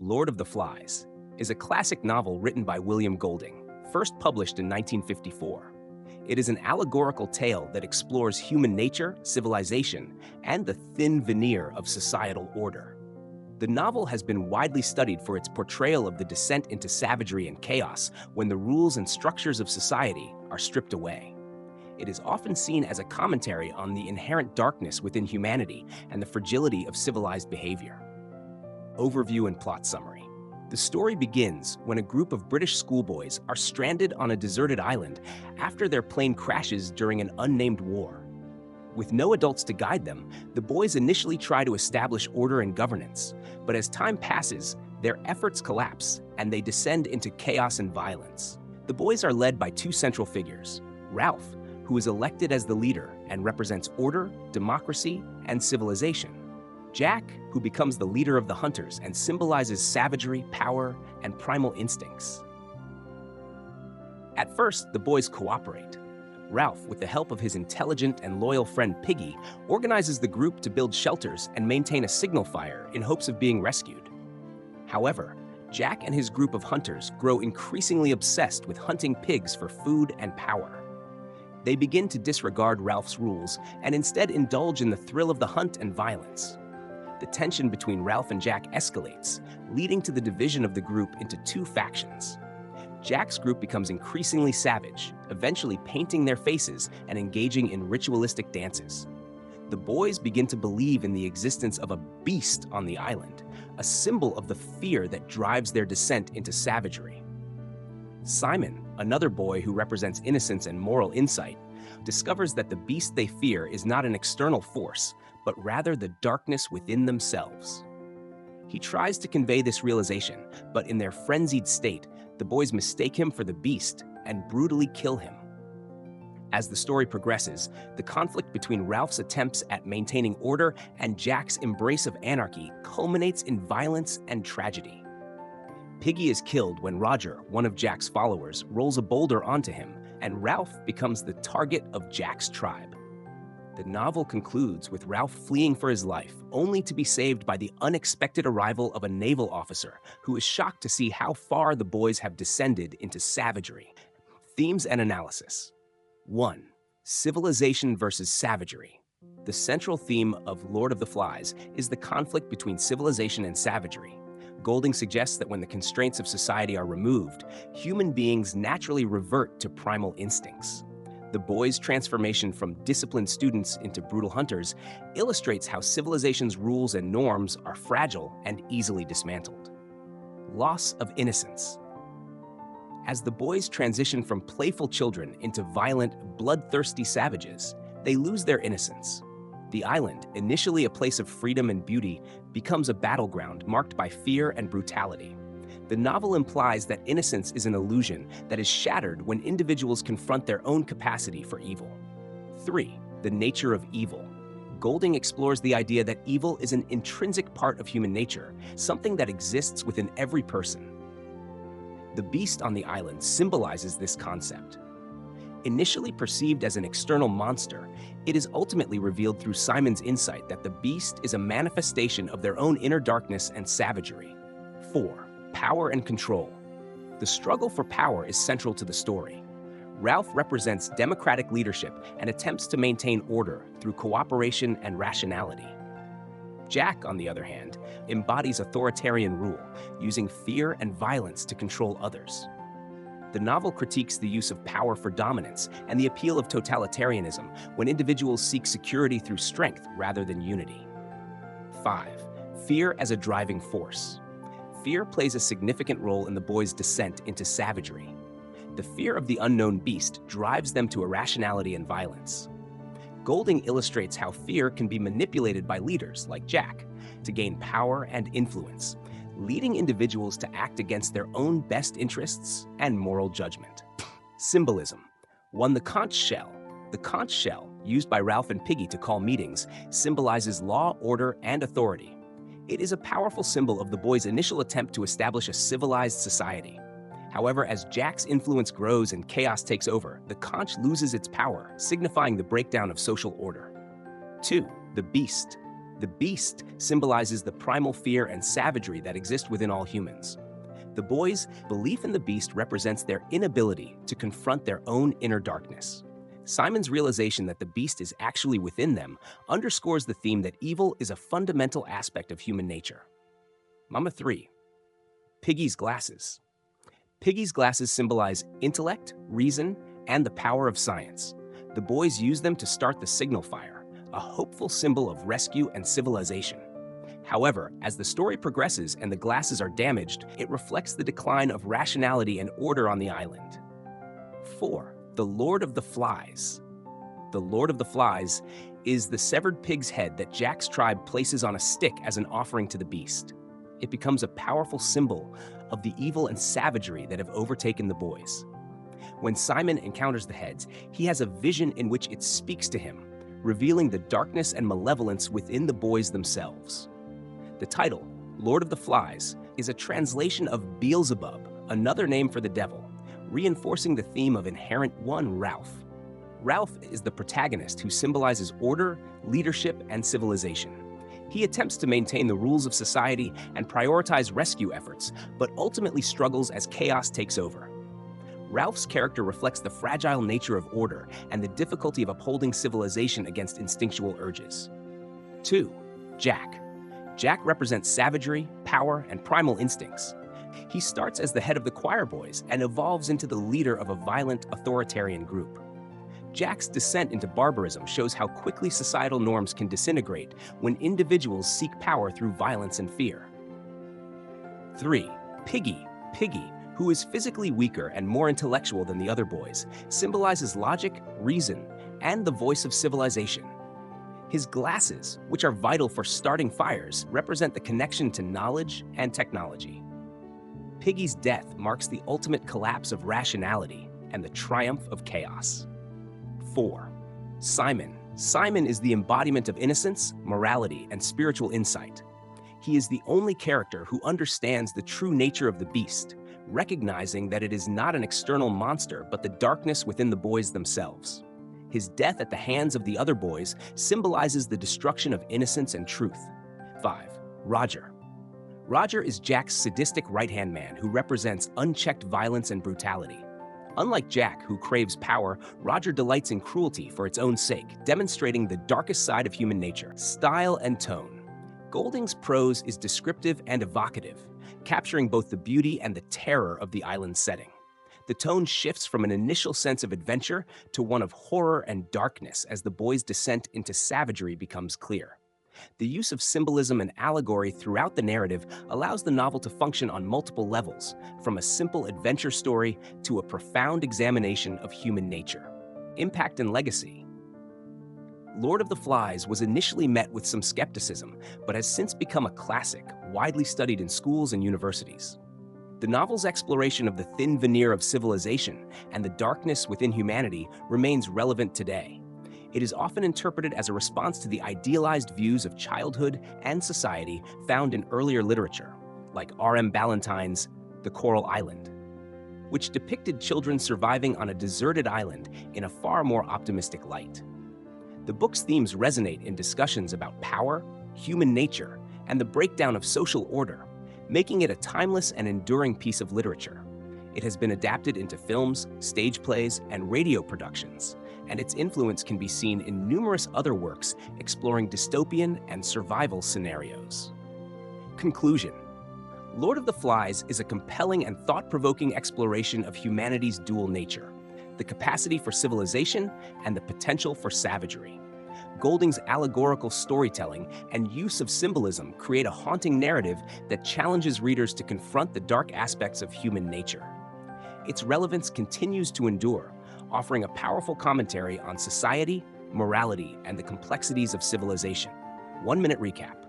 Lord of the Flies, is a classic novel written by William Golding, first published in 1954. It is an allegorical tale that explores human nature, civilization, and the thin veneer of societal order. The novel has been widely studied for its portrayal of the descent into savagery and chaos when the rules and structures of society are stripped away. It is often seen as a commentary on the inherent darkness within humanity and the fragility of civilized behavior. Overview and plot summary. The story begins when a group of British schoolboys are stranded on a deserted island after their plane crashes during an unnamed war. With no adults to guide them, the boys initially try to establish order and governance, but as time passes, their efforts collapse and they descend into chaos and violence. The boys are led by two central figures: Ralph, who is elected as the leader and represents order, democracy, and civilization; Jack, who becomes the leader of the hunters and symbolizes savagery, power, and primal instincts. At first, the boys cooperate. Ralph, with the help of his intelligent and loyal friend Piggy, organizes the group to build shelters and maintain a signal fire in hopes of being rescued. However, Jack and his group of hunters grow increasingly obsessed with hunting pigs for food and power. They begin to disregard Ralph's rules and instead indulge in the thrill of the hunt and violence. The tension between Ralph and Jack escalates, leading to the division of the group into two factions. Jack's group becomes increasingly savage, eventually painting their faces and engaging in ritualistic dances. The boys begin to believe in the existence of a beast on the island, a symbol of the fear that drives their descent into savagery. Simon, another boy who represents innocence and moral insight, discovers that the beast they fear is not an external force, but rather the darkness within themselves. He tries to convey this realization, but in their frenzied state, the boys mistake him for the beast and brutally kill him. As the story progresses, the conflict between Ralph's attempts at maintaining order and Jack's embrace of anarchy culminates in violence and tragedy. Piggy is killed when Roger, one of Jack's followers, rolls a boulder onto him, and Ralph becomes the target of Jack's tribe. The novel concludes with Ralph fleeing for his life, only to be saved by the unexpected arrival of a naval officer who is shocked to see how far the boys have descended into savagery. Themes and analysis. 1. Civilization versus savagery. The central theme of Lord of the Flies is the conflict between civilization and savagery. Golding suggests that when the constraints of society are removed, human beings naturally revert to primal instincts. The boys' transformation from disciplined students into brutal hunters illustrates how civilization's rules and norms are fragile and easily dismantled. Loss of innocence. As the boys transition from playful children into violent, bloodthirsty savages, they lose their innocence. The island, initially a place of freedom and beauty, becomes a battleground marked by fear and brutality. The novel implies that innocence is an illusion that is shattered when individuals confront their own capacity for evil. 3. The nature of evil. Golding explores the idea that evil is an intrinsic part of human nature, something that exists within every person. The beast on the island symbolizes this concept. Initially perceived as an external monster, it is ultimately revealed through Simon's insight that the beast is a manifestation of their own inner darkness and savagery. 4. Power and control. The struggle for power is central to the story. Ralph represents democratic leadership and attempts to maintain order through cooperation and rationality. Jack, on the other hand, embodies authoritarian rule, using fear and violence to control others. The novel critiques the use of power for dominance and the appeal of totalitarianism when individuals seek security through strength rather than unity. 5. Fear as a driving force. Fear plays a significant role in the boys' descent into savagery. The fear of the unknown beast drives them to irrationality and violence. Golding illustrates how fear can be manipulated by leaders, like Jack, to gain power and influence, leading individuals to act against their own best interests and moral judgment. Symbolism. 1. The conch shell. The conch shell, used by Ralph and Piggy to call meetings, symbolizes law, order, and authority. It is a powerful symbol of the boys' initial attempt to establish a civilized society. However, as Jack's influence grows and chaos takes over, the conch loses its power, signifying the breakdown of social order. 2. The beast. The beast symbolizes the primal fear and savagery that exist within all humans. The boys' belief in the beast represents their inability to confront their own inner darkness. Simon's realization that the beast is actually within them underscores the theme that evil is a fundamental aspect of human nature. Mama 3. Piggy's glasses. Piggy's glasses symbolize intellect, reason, and the power of science. The boys use them to start the signal fire, a hopeful symbol of rescue and civilization. However, as the story progresses and the glasses are damaged, it reflects the decline of rationality and order on the island. 4. The Lord of the Flies. The Lord of the Flies is the severed pig's head that Jack's tribe places on a stick as an offering to the beast. It becomes a powerful symbol of the evil and savagery that have overtaken the boys. When Simon encounters the heads, he has a vision in which it speaks to him, revealing the darkness and malevolence within the boys themselves. The title, Lord of the Flies, is a translation of Beelzebub, another name for the devil, reinforcing the theme of Inherent One, Ralph. Ralph is the protagonist who symbolizes order, leadership, and civilization. He attempts to maintain the rules of society and prioritize rescue efforts, but ultimately struggles as chaos takes over. Ralph's character reflects the fragile nature of order and the difficulty of upholding civilization against instinctual urges. 2. Jack. Jack represents savagery, power, and primal instincts. He starts as the head of the choir boys and evolves into the leader of a violent, authoritarian group. Jack's descent into barbarism shows how quickly societal norms can disintegrate when individuals seek power through violence and fear. 3. Piggy. Piggy, who is physically weaker and more intellectual than the other boys, symbolizes logic, reason, and the voice of civilization. His glasses, which are vital for starting fires, represent the connection to knowledge and technology. Piggy's death marks the ultimate collapse of rationality and the triumph of chaos. 4. Simon. Simon is the embodiment of innocence, morality, and spiritual insight. He is the only character who understands the true nature of the beast, recognizing that it is not an external monster but the darkness within the boys themselves. His death at the hands of the other boys symbolizes the destruction of innocence and truth. 5. Roger. Roger is Jack's sadistic right-hand man who represents unchecked violence and brutality. Unlike Jack, who craves power, Roger delights in cruelty for its own sake, demonstrating the darkest side of human nature. Style and tone. Golding's prose is descriptive and evocative, capturing both the beauty and the terror of the island's setting. The tone shifts from an initial sense of adventure to one of horror and darkness as the boys' descent into savagery becomes clear. The use of symbolism and allegory throughout the narrative allows the novel to function on multiple levels, from a simple adventure story to a profound examination of human nature. Impact and legacy. Lord of the Flies was initially met with some skepticism, but has since become a classic, widely studied in schools and universities. The novel's exploration of the thin veneer of civilization and the darkness within humanity remains relevant today. It is often interpreted as a response to the idealized views of childhood and society found in earlier literature, like R.M. Ballantyne's The Coral Island, which depicted children surviving on a deserted island in a far more optimistic light. The book's themes resonate in discussions about power, human nature, and the breakdown of social order, making it a timeless and enduring piece of literature. It has been adapted into films, stage plays, and radio productions, and its influence can be seen in numerous other works exploring dystopian and survival scenarios. Conclusion. Lord of the Flies is a compelling and thought-provoking exploration of humanity's dual nature, the capacity for civilization and the potential for savagery. Golding's allegorical storytelling and use of symbolism create a haunting narrative that challenges readers to confront the dark aspects of human nature. Its relevance continues to endure, offering a powerful commentary on society, morality, and the complexities of civilization. 1-minute recap.